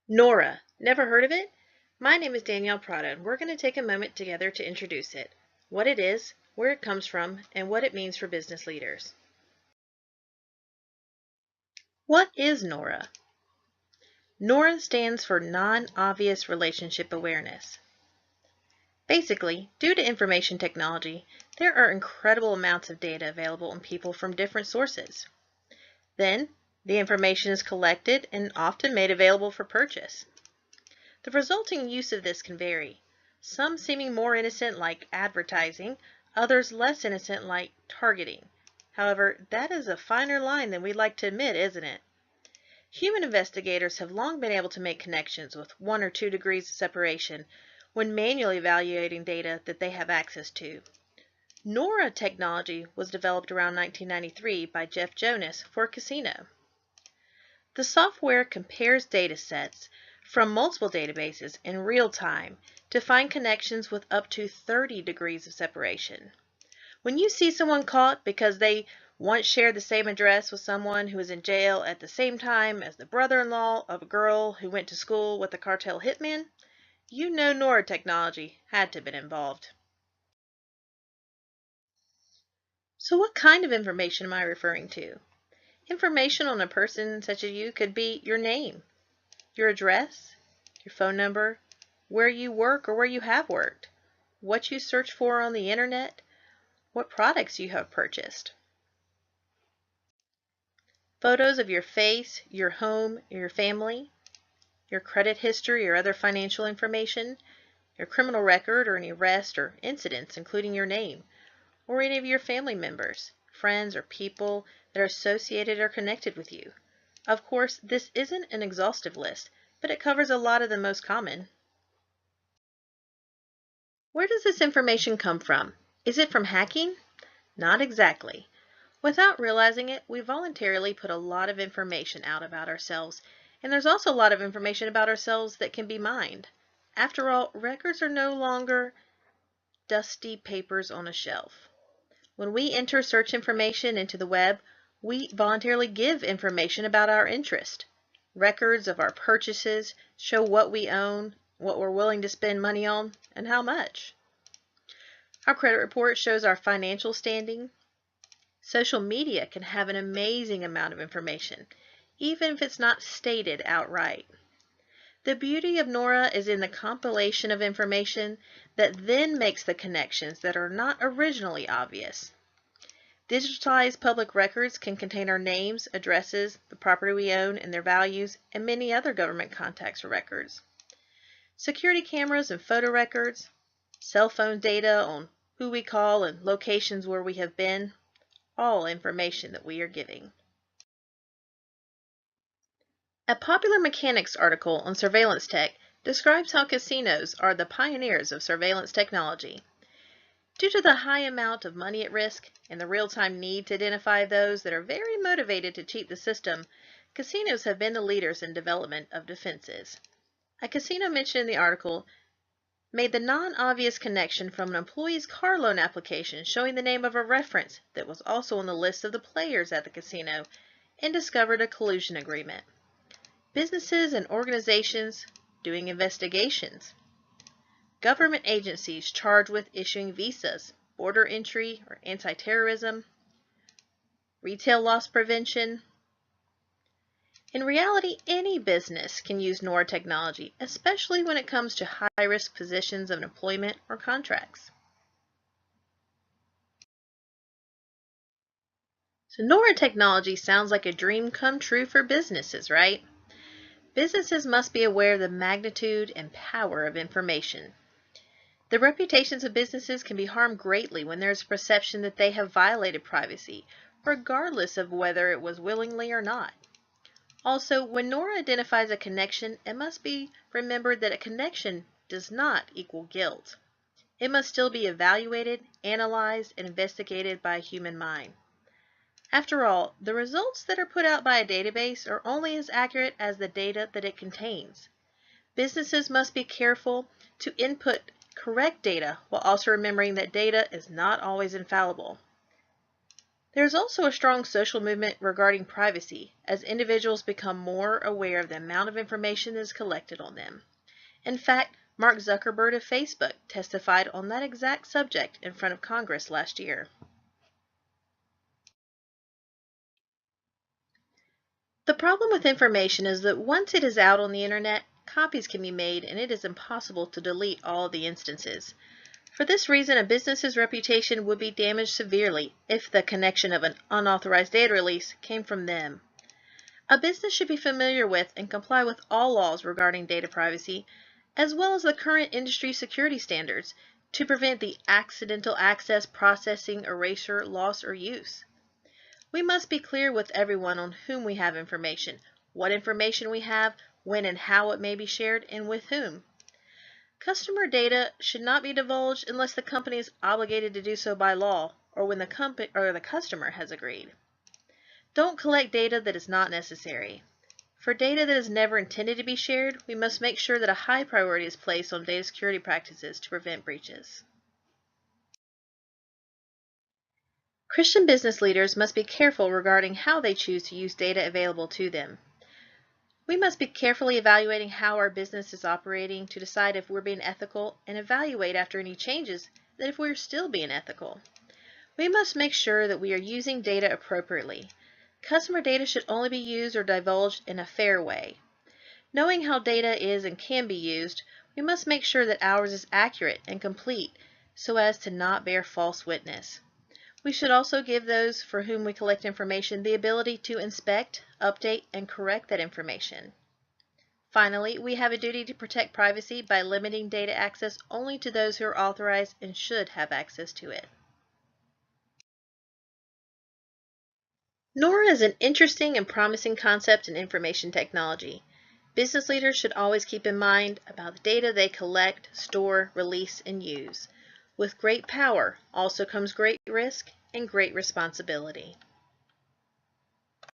NORA. Never heard of it? My name is Danielle Prado, and we're going to take a moment together to introduce it, what it is, where it comes from, and what it means for business leaders. What is NORA? NORA stands for Non-Obvious Relationship Awareness. Basically, due to information technology, there are incredible amounts of data available on people from different sources. Then, the information is collected and often made available for purchase. The resulting use of this can vary, some seeming more innocent like advertising, others less innocent like targeting. However, that is a finer line than we'd like to admit, isn't it? Human investigators have long been able to make connections with 1 or 2 degrees of separation when manually evaluating data that they have access to. NORA technology was developed around 1993 by Jeff Jonas for a casino. The software compares data sets from multiple databases in real time to find connections with up to 30 degrees of separation. When you see someone caught because they once shared the same address with someone who was in jail at the same time as the brother-in-law of a girl who went to school with a cartel hitman, you know NORA technology had to have been involved. So what kind of information am I referring to? Information on a person such as you could be your name, your address, your phone number, where you work or where you have worked, what you search for on the internet, what products you have purchased. Photos of your face, your home, your family, your credit history or other financial information, your criminal record or any arrest or incidents including your name, or any of your family members, friends, or people that are associated or connected with you. Of course, this isn't an exhaustive list, but it covers a lot of the most common. Where does this information come from? Is it from hacking? Not exactly. Without realizing it, we voluntarily put a lot of information out about ourselves, and there's also a lot of information about ourselves that can be mined. After all, records are no longer dusty papers on a shelf. When we enter search information into the web, we voluntarily give information about our interest. Records of our purchases show what we own, what we're willing to spend money on, and how much. Our credit report shows our financial standing. Social media can have an amazing amount of information, even if it's not stated outright. The beauty of NORA is in the compilation of information that then makes the connections that are not originally obvious. Digitalized public records can contain our names, addresses, the property we own and their values, and many other government contacts or records. Security cameras and photo records, cell phone data on who we call and locations where we have been, all information that we are giving. A Popular Mechanics article on surveillance tech describes how casinos are the pioneers of surveillance technology. Due to the high amount of money at risk and the real-time need to identify those that are very motivated to cheat the system, casinos have been the leaders in development of defenses. A casino mentioned in the article made the non-obvious connection from an employee's car loan application showing the name of a reference that was also on the list of the players at the casino and discovered a collusion agreement. Businesses and organizations doing investigations. Government agencies charged with issuing visas, border entry or anti-terrorism, retail loss prevention. In reality, any business can use NORA technology, especially when it comes to high-risk positions of employment or contracts. So NORA technology sounds like a dream come true for businesses, right? Businesses must be aware of the magnitude and power of information. The reputations of businesses can be harmed greatly when there is a perception that they have violated privacy, regardless of whether it was willingly or not. Also, when NORA identifies a connection, it must be remembered that a connection does not equal guilt. It must still be evaluated, analyzed, and investigated by a human mind. After all, the results that are put out by a database are only as accurate as the data that it contains. Businesses must be careful to input correct data while also remembering that data is not always infallible. There is also a strong social movement regarding privacy, as individuals become more aware of the amount of information that is collected on them. In fact, Mark Zuckerberg of Facebook testified on that exact subject in front of Congress last year. The problem with information is that once it is out on the internet, copies can be made and it is impossible to delete all the instances. For this reason, a business's reputation would be damaged severely if the connection of an unauthorized data release came from them. A business should be familiar with and comply with all laws regarding data privacy, as well as the current industry security standards, to prevent the accidental access, processing, erasure, loss, or use. We must be clear with everyone on whom we have information, what information we have, when and how it may be shared, and with whom. Customer data should not be divulged unless the company is obligated to do so by law or when the company or the customer has agreed. Don't collect data that is not necessary. For data that is never intended to be shared, we must make sure that a high priority is placed on data security practices to prevent breaches. Christian business leaders must be careful regarding how they choose to use data available to them. We must be carefully evaluating how our business is operating to decide if we're being ethical and evaluate after any changes that if we're still being ethical. We must make sure that we are using data appropriately. Customer data should only be used or divulged in a fair way. Knowing how data is and can be used, we must make sure that ours is accurate and complete so as to not bear false witness. We should also give those for whom we collect information the ability to inspect, update, and correct that information. Finally, we have a duty to protect privacy by limiting data access only to those who are authorized and should have access to it. NORA is an interesting and promising concept in information technology. Business leaders should always keep in mind about the data they collect, store, release, and use. With great power also comes great risk and great responsibility.